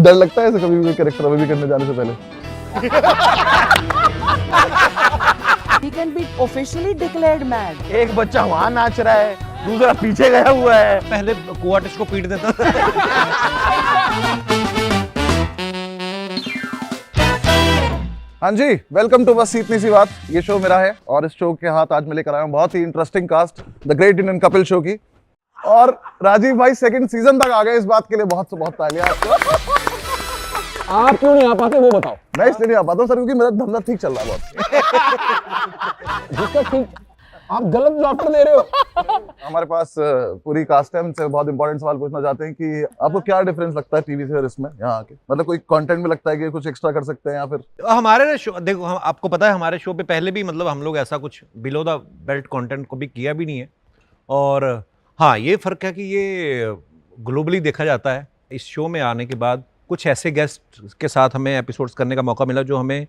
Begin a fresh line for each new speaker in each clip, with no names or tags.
डर लगता है ऐसे कभी भी कैरेक्टर अभी भी करने जाने से पहले?
He can be officially declared mad.
एक बच्चा वहां नाच रहा है, दूसरा पीछे गया हुआ है।
पहले को आर्टिस्ट को पीट देता था।
हाँ जी, वेलकम टू बस इतनी सी बात। ये शो मेरा है और इस शो के हाथ आज मैं लेकर आया हूँ बहुत ही interesting cast, the great Indian Kapil show की। और राजीव भाई सेकंड सीजन तक आ गए, इस बात के लिए बहुत से बहुत तालियां आपको।
आप क्यों नहीं आ पाते वो बताओ।
मैं इसलिए नहीं आ पाता हूँ सर क्योंकि मेरा धंधा ठीक चल रहा है बहुत।
जिसका ठीक, आप गलत जवाब दे रहे हो।
हमारे पास पूरी कास्ट है, उनसे बहुत इंपॉर्टेंट सवाल पूछना चाहते हैं कि आपको क्या डिफरेंस लगता है टीवी से और इसमें यहाँ आके? मतलब कोई कंटेंट में लगता है कि कुछ एक्स्ट्रा कर सकते हैं या फिर?
हमारे शो देखो, हम आपको पता है हमारे शो पे पहले भी मतलब हम लोग ऐसा कुछ बिलो द बेल्ट कंटेंट को भी किया भी नहीं है। और हाँ, ये फर्क है कि ये ग्लोबली देखा जाता है। इस शो में आने के बाद कुछ ऐसे गेस्ट के साथ हमें एपिसोड्स करने का मौका मिला जो हमें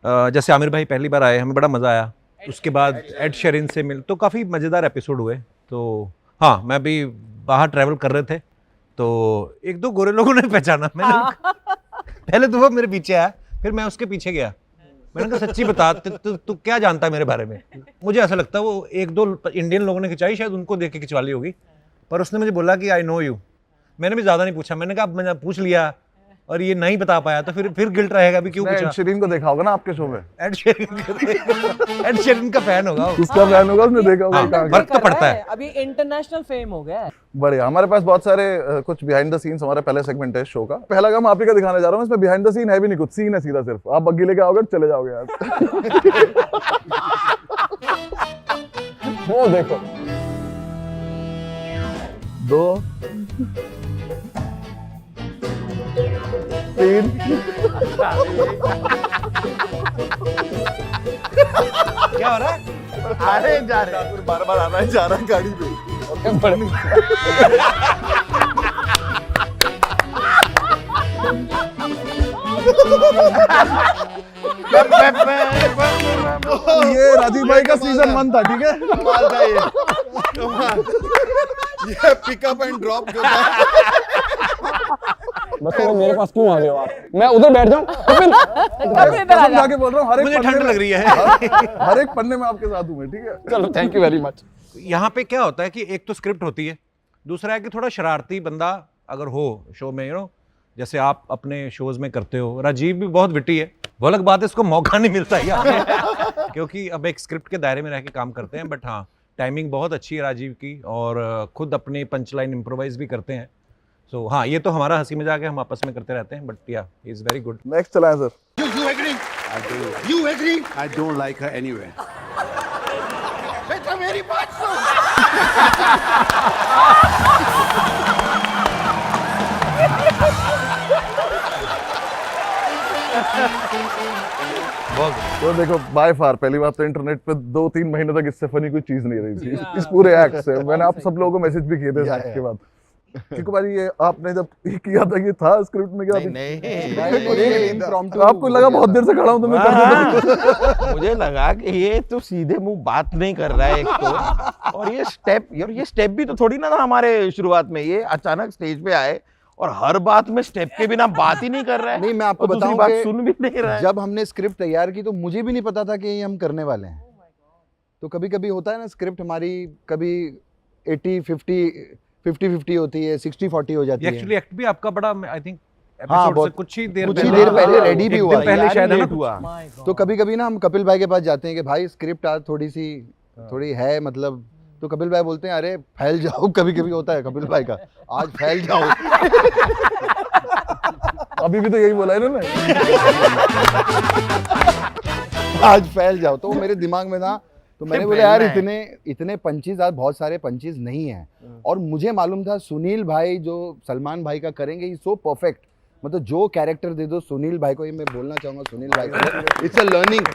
जैसे आमिर भाई पहली बार आए, हमें बड़ा मज़ा आया। उसके बाद एड शेरिन से मिल तो काफ़ी मज़ेदार एपिसोड हुए। तो हाँ, मैं भी बाहर ट्रैवल कर रहे थे तो एक दो गोरे लोगों ने पहचाना। मैंने पहले तो वो मेरे पीछे आया, फिर मैं उसके पीछे गया। मैंने कहा सच्ची बता, तू क्या जानता है मेरे बारे में? मुझे ऐसा लगता है वो एक दो इंडियन लोगों ने खिंचाई, शायद उनको देख के खिंचवा ली होगी, पर उसने मुझे बोला कि आई नो यू। मैंने भी ज़्यादा नहीं पूछा, मैंने कहा अब मैंने पूछ लिया और ये नहीं बता पाया तो फिर गिल्ट रहेगा भी क्यों पूछा।
एड शेरिन को देखा होगा ना आपके शो में?
एड शेरिन का फैन होगा वो।
उसका फैन होगा, उसने देखा होगा।
हाँ, फर्क तो पड़ता है।
अभी इंटरनेशनल फेम हो गया है।
बढ़िया। हमारे पास बहुत सारे कुछ बिहाइंड द सीन्स, हमारा पहले सेगमेंट है शो का। पहला काम आप ही का दिखाने जा रहा हूँ, इसमें बिहाइंड द सीन है भी नहीं, कुछ सीन है सीधा, सिर्फ आप बग्गी लेके आओगे चले जाओगे यार।
वो देखो,
2 3
क्या हो रहा है?
अरे जा रहे
बार-बार आना ही जा रहा है गाड़ी पे। ये राजीव भाई का सीजन 1 था, ठीक है?
कमाल था ये, कमाल। ये पिकअप एंड ड्रॉप जो था।
बस वो मेरे पास क्यों आ गए हो आप? मैं उधर बैठ जाऊं? कपिल,
कसम जाके बोल रहा हूँ, हर एक
मुझे
पन्ने
ठंड
में-
लग रही है।
हर एक पन्ने में आपके साथ हूँ मैं, ठीक है?
चलो थैंक यू वेरी मच।
यहाँ पे क्या होता है कि एक तो स्क्रिप्ट होती है, दूसरा है कि थोड़ा शरारती बंदा अगर हो शो में, यू नो, जैसे आप अपने शोज में करते हो। राजीव भी बहुत विटी है, वो अलग बात है, इसको मौका नहीं मिलता यार क्योंकि अब एक स्क्रिप्ट के दायरे में रह के काम करते हैं। बट हाँ, टाइमिंग बहुत अच्छी है राजीव की और खुद अपने पंच लाइन इम्प्रोवाइज भी करते हैं। सो हाँ, ये तो हमारा हंसी मजाक है, हम आपस में करते रहते हैं। बट या, he is very good.
Next चलाएं sir.
You agree? I do. You agree? I don't like her anyway. बेटा मेरी बात सुन।
तो देखो, बाय फार पहली बात तो इंटरनेट पे 2-3 महीने तक इससे फनी कोई चीज नहीं रही थी इस पूरे एक्ट से। मैंने आप सब लोगों को मैसेज भी किए थे इस एक्ट के बाद। क्योंकि भाई ये आपने जब किया था, ये था स्क्रिप्ट में क्या? आपको लगा बहुत देर से खड़ा हूं तो मैं
मुझे लगा कि ये तो सीधे मुंह बात नहीं कर रहा है एक तो, और ये स्टेप भी तो थोड़ी ना था हमारे शुरुआत में। ये अचानक स्टेज पे आए और हर बात में स्टेप के बिना बात ही नहीं कर रहा है।
नहीं, मैं आपको
और दूसरी
बताऊं
बात
कि
सुन भी नहीं रहा है।
जब हमने स्क्रिप्ट तैयार की तो मुझे भी नहीं पता था कि ये हम करने वाले हैं। तो कभी कभी होता है ना, स्क्रिप्ट हमारी कभी 50-50 होती है, 60-40 हो जाती है।
एक्चुअली एक्ट भी आपका बड़ा, आई थिंक,
हाँ,
एपिसोड से
बहुत-
कुछ ही देर
कुछ ही देर पहले
हाँ,
रेडी भी
एक
हुआ
दिन पहले
यार,
शायद है ना
लेट हुआ।
तो कभी कभी ना हम कपिल भाई के पास जाते हैं कि भाई स्क्रिप्ट आज थोड़ी है, मतलब, तो कपिल भाई बोलते हैं अरे फैल जाओ। कभी कभी होता है कपिल भाई का, आज फैल जाओ।
अभी भी तो यही बोला है इन्होंने।
आज फैल जाओ। तो वो मेरे दिमाग में था, तो मैंने बोला यार इतने पंचेज, आज बहुत सारे पंचेज नहीं है। और मुझे मालूम था सुनील भाई जो सलमान भाई का करेंगे, ही सो परफेक्ट। मतलब जो कैरेक्टर दे दो सुनील भाई को, ये मैं बोलना चाहूंगा सुनील भाई को, इट्स अ लर्निंग।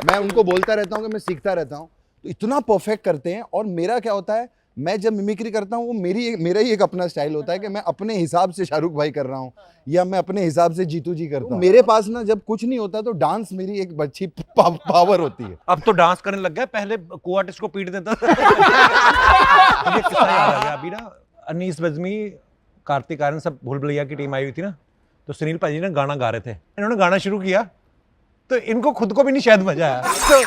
मैं उनको बोलता रहता हूँ कि मैं सीखता रहता हूँ, तो इतना परफेक्ट करते हैं। और मेरा क्या होता है, मैं जब मिमिक्री करता हूँ वो मेरा ही एक अपना स्टाइल होता है कि मैं अपने हिसाब से शाहरुख भाई कर रहा हूँ या मैं अपने हिसाब से जीतू जी करता हूँ। मेरे पास ना जब कुछ नहीं होता तो डांस मेरी एक अच्छी पावर होती है।
अब तो डांस करने लग गया, पहले को आर्टिस्ट को पीट देता था। मुझे किस्सा याद आ गया अभी ना, अनीस बज़मी, कार्तिक आर्यन, सब भूल भुलैया की टीम आई हुई थी ना, तो सुनील भाजी ने गाना गा रहे थे, इन्होंने गाना शुरू किया तो इनको खुद को भी नहीं शायद मजा आया। तो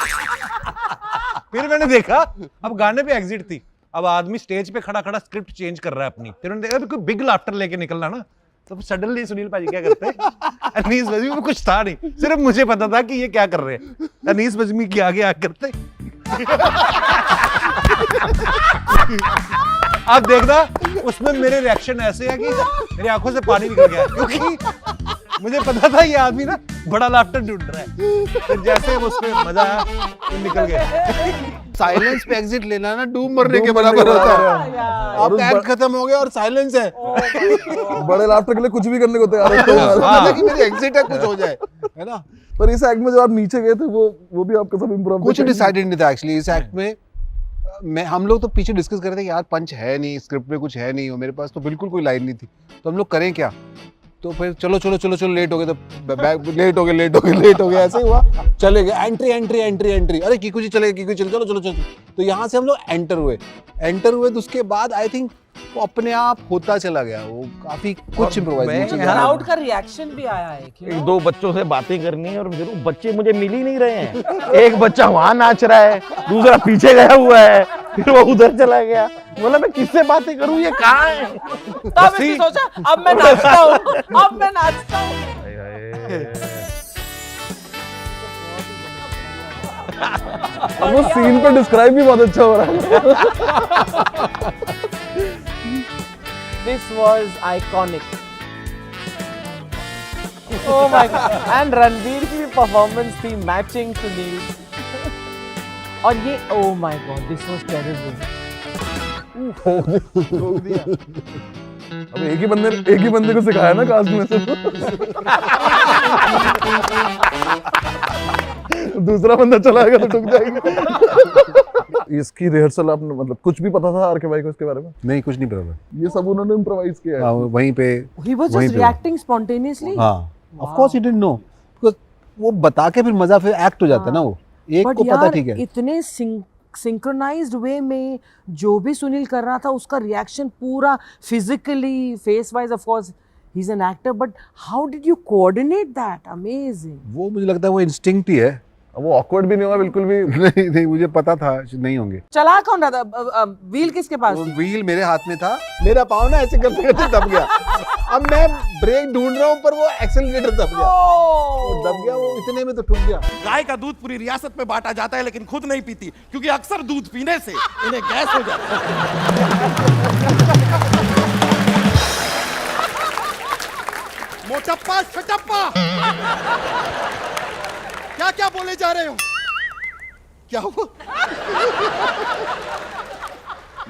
फिर मैंने देखा अब गाने पे एग्जिट थी, अब आदमी स्टेज पे खड़ा खड़ा स्क्रिप्ट चेंज कर रहा है अपनी, फिर उन्होंने देखा कोई बिग लाफ्टर लेके निकलना ना, तो सडनली सुनील भाजी क्या करते हैं, अनीस बज्मी में कुछ था नहीं, सिर्फ मुझे पता था कि ये क्या कर रहे हैं, अनीस बज्मी के आगे आ करते आप देखना उसमें मेरे रिएक्शन ऐसे है कि मेरी आंखों से पानी निकल गया, क्योंकि मुझे पता था ये आदमी ना बड़ा लाफ्टर ढूंढ रहा है, फिर जैसे उसमें मजा आया वो निकल गया।
साइलेंस पे एग्जिट लेना ना डूब मरने के बराबर होता है। अब एक्ट खत्म हो गया और साइलेंस है,
बड़े लाफ्टर के लिए कुछ भी करने को तैयार होते हैं।
मतलब कि मेरी एग्जिट है, कुछ हो जाए, है ना।
पर इस एक्ट में जो आप नीचे गए थे वो भी आपका सब इम्प्रोव
कुछ डिसाइडेड नहीं था एक्चुअली इस एक्ट में। हम लोग तो पीछे डिस्कस कर रहे थे यार पंच है नहीं, स्क्रिप्ट में कुछ है नहीं, और मेरे पास तो बिल्कुल कोई लाइन नहीं थी, तो हम लोग करें क्या। तो फिर चलो लेट हो गए, तो लेट हो गए ऐसे ही हुआ, चले गए एंट्री, अरे कीकू जी चले चलो। तो यहाँ से हम लोग एंटर हुए तो उसके बाद आई थिंक वो अपने आप होता चला गया, वो काफी कुछ इम्प्रोवाइज।
क्राउड का रिएक्शन भी आया है
एक दो बच्चों से बातें करनी है और फिर वो बच्चे मुझे मिल ही नहीं रहे हैं। एक बच्चा वहां नाच रहा है, दूसरा पीछे गया हुआ है, फिर वो उधर चला गया, बोला मैं किससे बातें करूं, ये कहाँ है।
तब इसने सोचा अब मैं नाचता हूँ।
अब वो सीन पे डिस्क्राइब भी बहुत अच्छा हो रहा है।
This was iconic. Oh my god! And Ranveer की भी परफॉर्मेंस थी मैचिंग सुनील। और ये oh my god, this was terrible.
अब एक ही बंदे को सिखाया ना कास्ट में से, तो दूसरा बंदा चलाएगा तो टूट जाएगी। इसकी रिहर्सल आपने मतलब कुछ भी पता था आरके भाई को इसके बारे में?
नहीं, कुछ नहीं पता,
ये सब उन्होंने इम्प्रोवाइज किया है।
हाँ, वहीं पे
He was just reacting spontaneously.
हाँ, of course he didn't know, because वो बता के फिर मजा फिर एक्ट हो जाता है ना, वो एक
But
को पता
यार,
ठीक है।
इतने सिंक्रोनाइज्ड वे में जो भी सुनील कर रहा था उसका रिएक्शन पूरा physically face wise, of course he is an actor, but how did you coordinate that? Amazing.
वो मुझे लगता है वो इंस्टिंक्ट ही है।
वो ऑकवर्ड भी नहीं हुआ बिल्कुल भी।
नहीं, मुझे पता था नहीं होंगे।
चला कौन रहा था? व्हील किसके पास?
वो व्हील मेरे हाथ में था, मेरा पाँव ना ऐसे करते करते दब गया। अब मैं ब्रेक ढूंढ रहा हूँ पर वो एक्सेलरेटर दब गया, वो दब गया, वो इतने में तो ठुक गया।
गाय का दूध पूरी रियासत में बांटा जाता है लेकिन खुद नहीं पीती, क्योंकि अक्सर दूध पीने से इन्हें गैस हो जाता है। मोटप्पा छटप्पा, क्या क्या बोले जा रहे हो? क्या हुआ?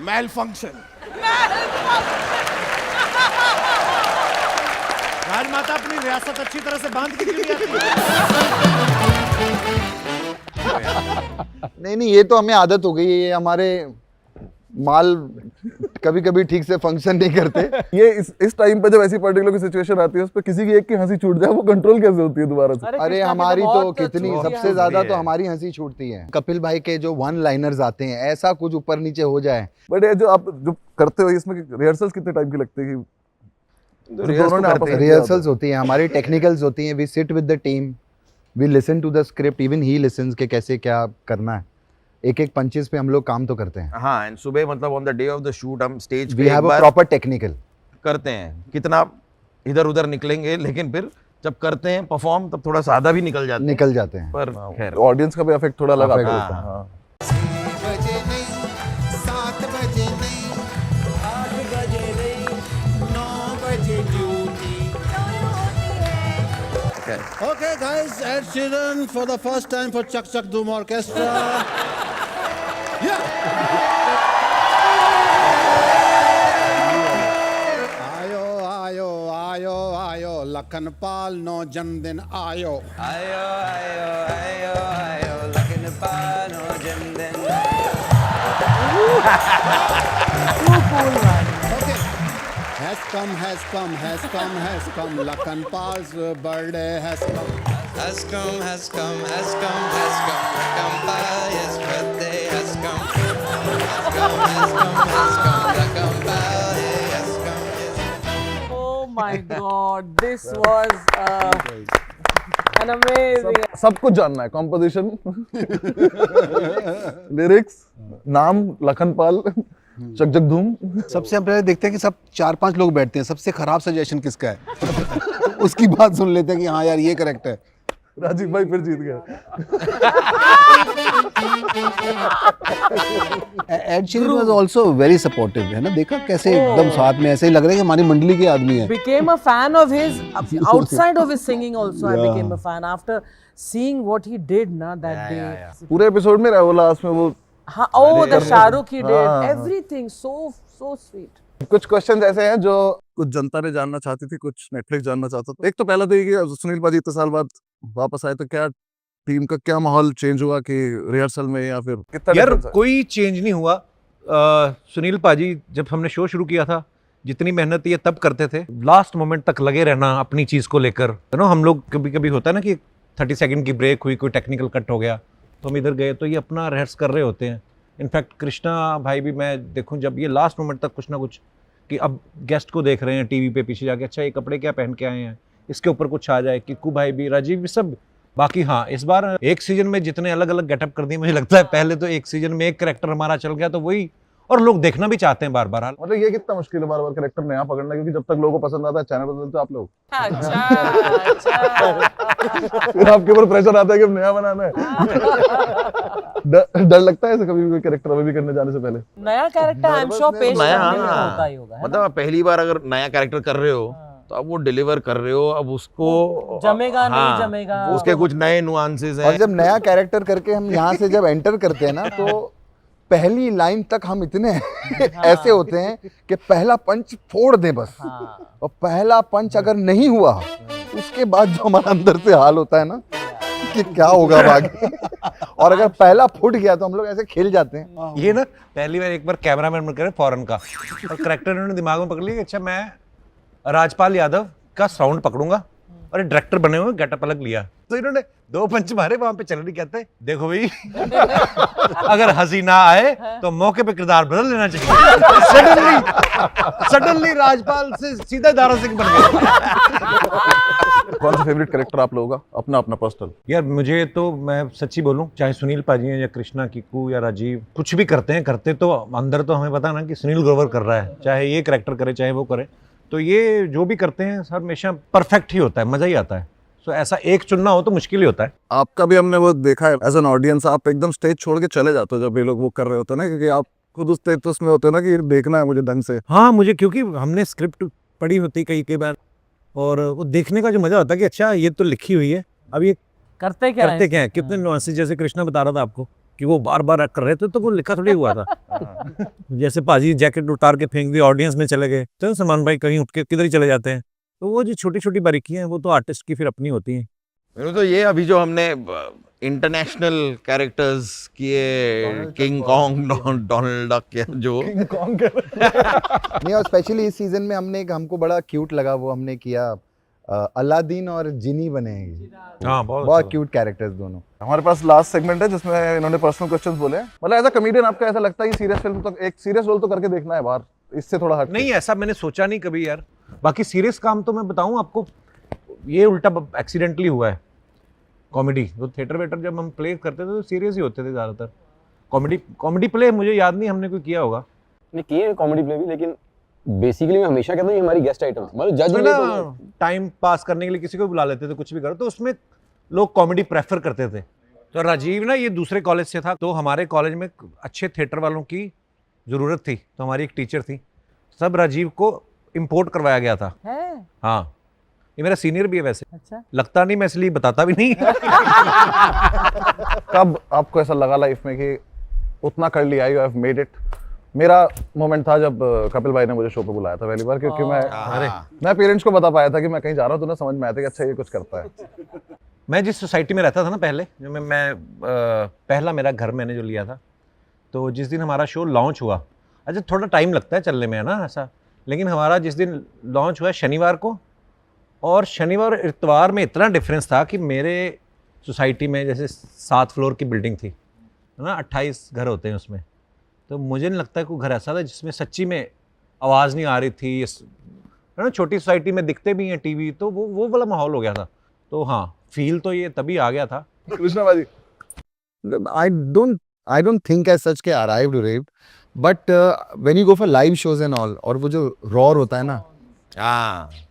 Mail function. राजमाता अपनी रियासत अच्छी तरह से बांध के क्यों नहीं आती?
नहीं, ये तो हमें आदत हो गई है, ये हमारे माल कभी कभी ठीक से फंक्शन नहीं करते।
ये इस टाइम पे जब ऐसी पर्टिकुलर की सिचुएशन आती है उस पे किसी की एक की हंसी छूट जाए, वो कंट्रोल कैसे होती है दोबारा से?
अरे हमारी तो कितनी, सबसे ज्यादा तो हमारी हंसी छूटती है। कपिल भाई के जो वन लाइनर्स आते हैं, ऐसा कुछ ऊपर नीचे हो जाए।
बट ये जो आप जो करते हो इसमें रिहर्सल्स कितने टाइम की लगती है?
रिहर्सल्स होती हैं हमारी, टेक्निकल्स होती हैं, we sit with the team, we listen to the script, even he listens के कैसे क्या करना है। एक पंचेस पे हम लोग काम तो करते हैं।
हाँ, एंड सुबह मतलब on the day of the shoot हम स्टेज
वी
पे
हैव अ प्रॉपर टेक्निकल
करते हैं, कितना इधर उधर निकलेंगे, लेकिन फिर जब करते हैं परफॉर्म तब थोड़ा सादा भी निकल जाते हैं। पर खैर
ऑडियंस का भी इफेक्ट थोड़ा लगा
Affect
होता
होता
है।
Okay, guys, Ed Sheeran for the first time for Chak Chak Doom Orchestra. Yeah. आयो आयो आयो आयो लखनपाल नो जन्मदिन आयो।
आयो आयो आयो आयो लखनपाल नो जन्मदिन।
Okay. Has come. Lakhanpal's birthday has come.
Has come. Lakhanpal, his birthday has come. Has come. Lakhanpal, has come.
Oh my God, this was an amazing.
सब कुछ जानना है, कॉम्पोजिशन, लिरिक्स, नाम लखनपाल, चक जग धूम।
सबसे हम पहले देखते हैं कि सब 4-5 लोग बैठते हैं, सबसे खराब सजेशन किसका है उसकी बात सुन लेते हैं कि हाँ यार ये करेक्ट है।
राजीव भाई फिर जीत गए।
Ed Sheeran was also very supportive, है ना, देखा कैसे एकदम साथ में ऐसे ही लग रहा है कि हमारी मंडली के आदमी है।
Became a fan of his outside of his singing also. I became a fan after seeing what he did na that day.
पूरे एपिसोड में रहा वो लास्ट में वो
हाँ, oh, the Shahrukh he did.
हाँ।
Everything so sweet.
कुछ question ऐसे हैं जो कुछ जनता ने जानना चाहती थी, कुछ नेटफ्लिक्स जानना चाहता था। एक तो पहला तो ये कि सुनील पाजी इतने साल बाद वापस आए, तो क्या टीम का क्या माहौल चेंज हुआ कि रिहर्सल में या फिर कितना
यार
difference है?
कोई चेंज नहीं हुआ। सुनील पाजी जब हमने शो शुरू किया था, जितनी मेहनत ये तब करते थे, लास्ट मोमेंट तक लगे रहना अपनी चीज़ को लेकर। हम लोग कभी कभी होता है ना कि 30 सेकंड की ब्रेक हुई, कोई टेक्निकल कट हो गया तो हम इधर गए, तो ये अपना रिहर्स कर रहे होते हैं। इनफैक्ट कृष्णा भाई भी, मैं देखूं जब ये लास्ट मोमेंट तक कुछ ना कुछ, कि अब गेस्ट को देख रहे हैं टीवी पे पीछे जाके, अच्छा ये कपड़े क्या पहन के आए हैं, इसके ऊपर कुछ आ जाए, किक्कू भाई भी, राजीव भी, सब। बाकी हाँ, इस बार एक सीजन में जितने अलग अलग गेटअप कर दिए, मुझे लगता है पहले तो एक सीजन में एक कैरेक्टर हमारा चल गया तो वही, और लोग देखना भी चाहते हैं बार बार।
मतलब ये कितना मुश्किल है बार बार कैरेक्टर नया पकड़ना, क्योंकि जब तक लोगों को पसंद आता है चैनल बदलते आप लोग। फिर आपके ऊपर प्रेशर आता है कि अब नया बनाना है। डर लगता है ऐसे कभी भी कोई कैरेक्टर अभी भी करने जाने से पहले?
नया कैरेक्टर आई एम श्योर पेश
नया,
करने में
हाँ।
होता ही होगा, है ना?
मतलब पहली बार अगर नया कैरेक्टर कर रहे हो तो अब वो डिलीवर कर रहे हो, अब उसको
जमेगा नहीं जमेगा,
उसके कुछ नए नुआंसेस
और
हैं।
जब नया कैरेक्टर करके हम यहाँ से जब एंटर करते हैं ना, तो पहली लाइन तक हम इतने ऐसे होते हैं कि पहला पंच फोड़ दे बस। और पहला पंच अगर नहीं हुआ, उसके बाद जो हमारा अंदर से हाल होता है ना कि क्या होगा अब आगे। और अगर पहला फूट गया तो हम लोग ऐसे खेल जाते हैं।
ये ना पहली बार एक बार कैमरामैन बन कर फॉरेन का, और करेक्टर इन्होंने दिमाग में पकड़ लिया कि अच्छा मैं राजपाल यादव का साउंड पकड़ूंगा, और ये डायरेक्टर बने हुए गेटअप अलग लिया, तो इन्होंने 2 पंच मारे, वहां पे चलने कहते देखो भाई अगर हंसी ना आए तो मौके पे किरदार बदल लेना चाहिए। सडनली राजपाल से सीधा दारा सिंह बन गए।
कौन सा फेवरेट कैरेक्टर आप लोगों का, अपना अपना पर्सनल?
यार मुझे तो, मैं सच्ची बोलूं, चाहे सुनील पाजी हैं या कृष्णा, किक्कू या राजीव, कुछ भी करते तो अंदर तो हमें पता ना कि सुनील ग्रोवर कर रहा है, चाहे ये कैरेक्टर करे चाहे वो करे, तो ये जो भी करते हैं सर हमेशा परफेक्ट ही होता है, मजा ही आता है। सो ऐसा एक चुनना हो तो मुश्किल ही होता है।
आपका भी हमने वो देखा है एज एन ऑडियंस, आप एकदम स्टेज छोड़ के चले जाते हो जब ये लोग वो कर रहे होते हैं ना, क्योंकि आप खुद उस स्टेटस में होते हैं ना कि देखना है मुझे ढंग से।
हाँ, मुझे क्योंकि हमने स्क्रिप्ट पढ़ी होती कई बार, और वो देखने का जो मजा होता है कि अच्छा ये तो लिखी हुई है, अब ये
करते क्या
है, कितने नुआंसेस, जैसे कृष्णा बता रहा था आपको कि वो बार बार कर रहे थे, तो वो लिखा थोड़ी हुआ था। जैसे पाजी जैकेट उतार के फेंक दी, ऑडियंस में चले गए, तो सलमान भाई कहीं उठ के किधर ही चले जाते हैं, तो वो जो छोटी छोटी बारीकियां हैं वो तो आर्टिस्ट की फिर अपनी होती हैं।
मेरे तो ये अभी जो हमने इंटरनेशनल कैरेक्टर्स किए, किंग कॉन्ग, डोनाल्ड डक के जो
नहीं, और स्पेशली इस सीजन में हमने हमको बड़ा क्यूट लगा, वो हमने किया अलादीन और जिनी बने हैं।
हाँ,
बहुत क्यूट कैरेक्टर्स दोनों।
हमारे पास लास्ट सेगमेंट है जिसमें इन्होंने पर्सनल क्वेश्चंस बोले हैं। मतलब एज अ कॉमेडियन आपका ऐसा लगता है कि सीरियस फिल्म तो, एक सीरियस रोल तो करके देखना है बाहर, इससे थोड़ा हट
नहीं, ऐसा मैंने सोचा नहीं कभी यार। बाकी सीरियस काम तो मैं बताऊं आपको, ये उल्टा एक्सीडेंटली हुआ है। कॉमेडी, वो थिएटर वेटर जब हम प्ले करते थे तो सीरियस ही होते थे ज़्यादातर। कॉमेडी प्ले मुझे याद नहीं हमने कोई किया होगा।
नहीं किए कॉमेडी प्ले भी, लेकिन बेसिकली मैं हमेशा कहता हूँ ये हमारी गेस्ट आइटम, मतलब जज
उसमें
नहीं
ना
तो
टाइम पास करने के लिए किसी को बुला लेते थे, कुछ भी करो, तो उसमें लोग कॉमेडी प्रेफर करते थे। तो राजीव ना ये दूसरे कॉलेज से था, तो हमारे कॉलेज में अच्छे थिएटर वालों की ज़रूरत थी, तो हमारी एक टीचर थी, सब राजीव को इम्पोर्ट करवाया गया था।
है?
हाँ, ये मेरा सीनियर भी है वैसे।
अच्छा,
लगता नहीं, मैं इसलिए बताता भी नहीं।
कब आपको ऐसा लगा लाइफ में कि उतना कर लिया, यू हैव मेड इट? मेरा मोमेंट था जब कपिल भाई ने मुझे शो पे बुलाया था पहली बार, क्योंकि मैं पेरेंट्स को बता पाया था कि मैं कहीं जा रहा हूँ, तो उन्हें समझ में आया था कि अच्छा ये कुछ करता है।
मैं जिस सोसाइटी में रहता था ना पहले, जो मैं पहला मेरा घर मैंने जो लिया था, तो जिस दिन हमारा शो लॉन्च हुआ, अच्छा थोड़ा टाइम लगता है चलने में, है ना ऐसा, लेकिन हमारा जिस दिन लॉन्च हुआ शनिवार को, और शनिवार और इतवार में इतना डिफरेंस था कि मेरे सोसाइटी में जैसे 7 फ्लोर की बिल्डिंग थी, है ना, 28 घर होते हैं उसमें, तो मुझे नहीं लगता कोई घर ऐसा था जिसमें सच्ची में आवाज़ नहीं आ रही थी, है ना, छोटी सोसाइटी में दिखते भी हैं टीवी, तो वो वाला माहौल हो गया था। तो हाँ, फील तो ये तभी आ गया था।
कृष्णा भाई
I don't think as such के arrived raped, but when you go for live shows and all, और वो जो roar होता है ना,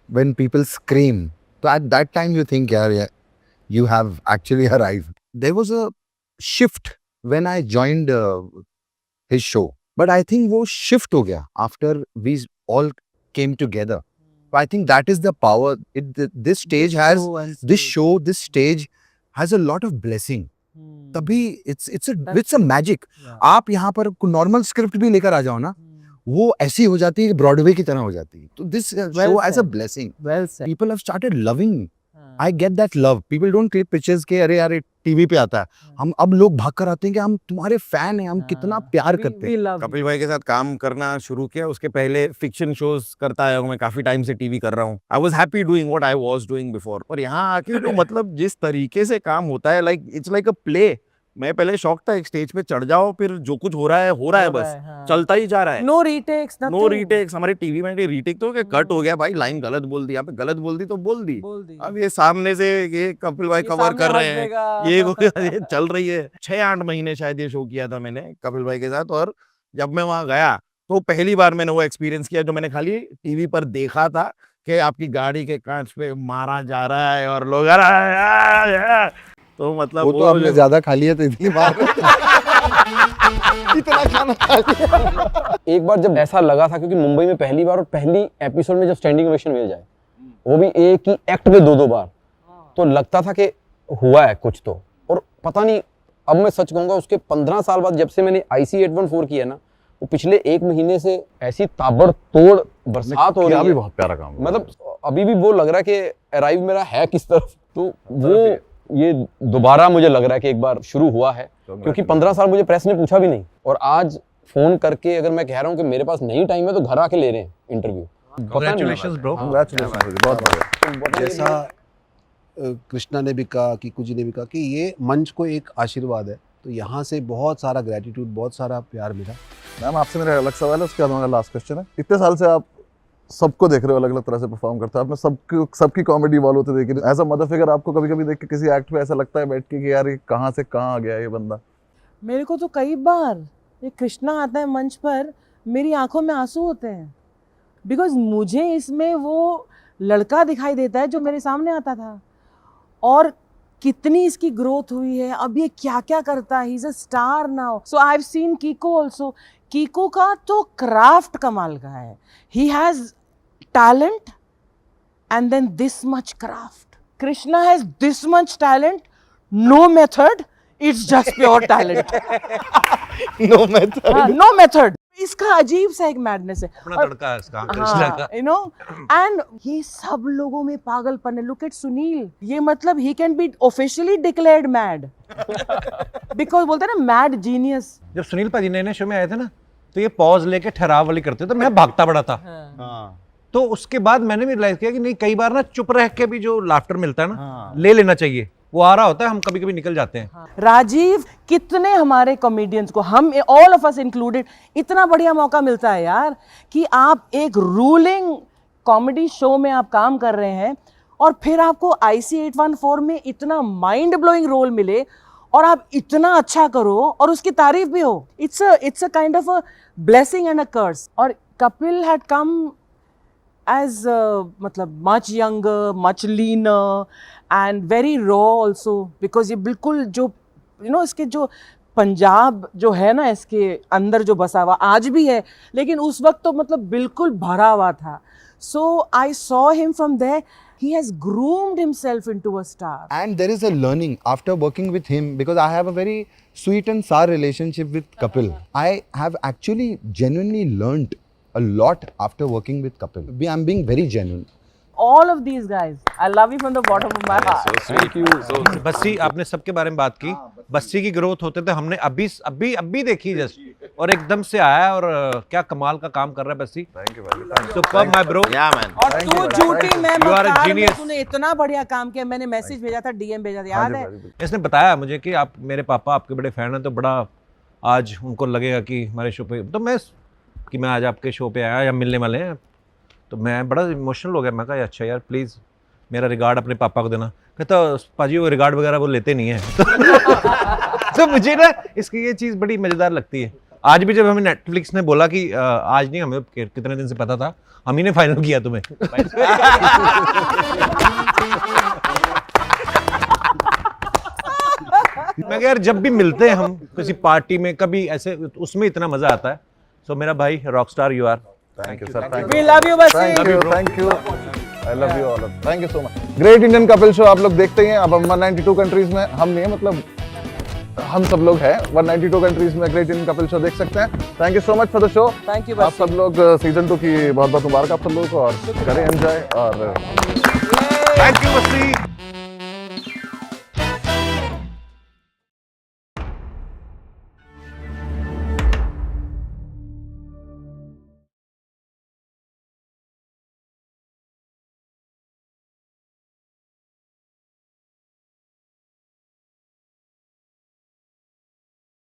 when people scream, so at that time you think yeah, you have actually arrived. There was a shift when I joined his show, but I think वो shift हो गया after we all came together. So I think that is the power. This stage has this stage has a lot of blessing. तभी it's a magic. आप यहाँ पर normal script भी लेकर आ जाओ ना, वो ऐसी हो जाती है, ब्रॉडवे की तरह हो जाती है। तो this show as a blessing, people have started loving. I get that love. People don't click pictures के अरे यार टीवी पे आता है, हम अब लोग भाग कर आते हैं कि हम तुम्हारे फैन हैं, हम कितना प्यार करते हैं।
कपिल भाई के साथ काम करना शुरू किया, उसके पहले फिक्शन शोज करता आया हूँ मैं, काफी टाइम से टीवी कर रहा हूँ। I was happy doing what I was doing before. और यहाँ आके तो मतलब जिस तरीके से काम होता है, like it's like a play. मैं पहले शौक था एक स्टेज पे चढ़ जाओ, फिर जो कुछ हो रहा है बस चलता ही जा रहा है।
No retakes,
no retakes. हमारे टीवी में रीटेक तो कट हो गया भाई, लाइन गलत बोल दी, यहाँ पे गलत बोल दी तो बोल दी। अब ये सामने से ये कपिल भाई कवर कर रहे हैं, ये चल रही है। 6-8 महीने शायद ये शो किया था मैंने कपिल भाई के साथ। और जब मैं वहां गया तो पहली बार मैंने वो एक्सपीरियंस किया जो मैंने खाली टीवी पर देखा था, कि आपकी गाड़ी के कांच पे मारा जा रहा है और लोग तो मतलब
वो तो आपने ज्यादा खा लिया तो इतनी बार इतना खाना खा लिया।
एक बार जब ऐसा लगा था, क्योंकि मुंबई में पहली बार और पहली एपिसोड में जब स्टैंडिंग ओवेशन मिल जाए, वो भी एक ही एक्ट पे 2-2 बार, तो लगता था कि हुआ है कुछ तो। और पता नहीं, अब मैं सच कहूंगा, उसके 15 साल बाद जब से मैंने IC 814 किया ना, वो पिछले 1 महीने से ऐसी ताबड़तोड़ बरसात हो रही है।
भी बहुत प्यारा काम है।
मतलब अभी भी वो लग रहा है कि अराइव मेरा है किस तरफ। तो वो ये दोबारा मुझे लग रहा है कि एक बार शुरू हुआ है, क्योंकि 15 साल मुझे प्रेस ने पूछा भी नहीं, और आज फोन करके अगर मैं कह रहा हूँ कि मेरे पास नहीं टाइम है, तो घर आके ले रहे हैं इंटरव्यू।
Congratulations bro.
Congratulations, बहुत बढ़िया।
जैसा कृष्णा ने भी कहा, कीकू जी ने भी कहा कि ये मंच को एक आशीर्वाद है, तो यहाँ से बहुत सारा ग्रेटिट्यूड, बहुत सारा प्यार मिला।
मैम आपसे मेरा अलग सवाल है, उसके बाद हमारा लास्ट क्वेश्चन है। इतने साल से आप सबको देख रहे हो, अलग अलग तरह से परफॉर्म करते हो, आपने सबकी कॉमेडी इवॉल्व होते देखी। एज अ मदर फिगर आपको कभी कभी देख के किसी एक्ट पे ऐसा लगता है बैठ के कि यार ये कहाँ से कहाँ आ गया ये बंदा?
मेरे को तो कई बार ये कृष्णा आता है मंच पर, मेरी आंखों में आंसू होते हैं, बिकॉज मुझे इसमें वो लड़का दिखाई देता है जो मेरे सामने आता था, और कितनी इसकी ग्रोथ हुई है, अब ये क्या क्या करता है। He is a star now. So I have seen Kiku also. Kiku का तो क्राफ्ट कमाल का है। He has talent and then this much craft. Krishna has this much talent, no method, it's just pure talent.
No method.
No method. इसका अजीब सा एक madness है,
अपना तड़का है इसका कृष्णा का।
यू नो, एंड ये सब लोगों में पागलपन है। लुक एट सुनील, ये मतलब he can be officially declared mad, because बोलते हैं ना मैड जीनियस।
जब सुनील पाजी नए शो में आए थे ना, तो ये पॉज लेके ठहराव वाली करते, तो मैं भागता बड़ा था। तो उसके बाद मैंने भी रियलाइज किया कि नहीं, कई बार ना चुप रह के भी जो लाफ्टर मिलता है ना, ले लेना चाहिए। वो आ रहा होता है, हम कभी कभी निकल जाते हैं।
राजीव, कितने हमारे कॉमेडियंस को, हम ऑल ऑफ अस इंक्लूडेड, इतना बढ़िया मौका मिलता है यार कि आप एक रूलिंग कॉमेडी शो में आप काम कर रहे हैं, और फिर आपको IC 814 में इतना माइंड ब्लोइंग रोल मिले, और आप इतना अच्छा करो और उसकी तारीफ भी हो। It's a kind of a blessing and a curse. और कपिल हैड कम as मतलब much younger, much leaner and very raw also, because ये बिल्कुल जो इसके जो पंजाब जो है ना, इसके अंदर जो बसा हुआ आज भी है, लेकिन उस वक्त तो मतलब बिल्कुल भरा हुआ था। So I saw him from there. He has groomed himself into a star.
And there is a learning after working with him, because I have a very sweet and sour relationship with Kapil. I have actually genuinely learnt a lot after working with Kapil. I'm being very genuine.
All of these guys, I love you from the bottom of my heart.
Thank you.
Bassi, आपने सबके बारे में बात की। बस्सी की growth होते थे हमने अभी देखी जस्ट, और एकदम से आया, और क्या कमाल का काम कर रहा है बस्सी।
थैंक यू भाई।
Superb my bro.
या मैन।
और तू झूठी, मैं
You are a
बता,
genius.
तूने इतना बढ़िया काम किया। मैंने मैसेज भेजा था, DM भेजा था, याद है?
इसने बताया मुझे कि आप, मेरे पापा आपके बड़े फैन हैं, तो बड़ा आज उनको लगेगा कि हमारे शो पे, तो मैं आज आपके शो पे आया, या मिलने वाले हैं, तो मैं बड़ा इमोशनल हो गया। मैं कहा अच्छा यार प्लीज़ मेरा रिगार्ड अपने पापा को देना। कहता पाजी वो रिगार्ड वगैरह वो लेते नहीं है। तो मुझे ना इसकी ये चीज़ बड़ी मज़ेदार लगती है। आज भी जब हमें नेटफ्लिक्स ने बोला कि आज नहीं, हमें कितने दिन से पता था, हम ही ने फाइनल किया तुम्हें। मैं कहा यार जब भी मिलते हैं हम किसी पार्टी में कभी ऐसे, उसमें इतना मजा आता है। सो मेरा भाई rockstar you are.
Thank you sir, thank
We love you, Basit.
Thank you, I love you all, thank you so much. Great Indian Kapil show आप लोग देखते ही हैं। अब हम 192 कंट्रीज में, हम नहीं है मतलब हम सब लोग हैं 192 कंट्रीज में ग्रेट इंडियन कपिल शो देख सकते हैं। Thank you so much for the show.
Thank you,
आप सब लोग सीजन 2 की बहुत बहुत मुबारक आप सब लोगों को, और करें एंजॉय और
थैंक यू बसी।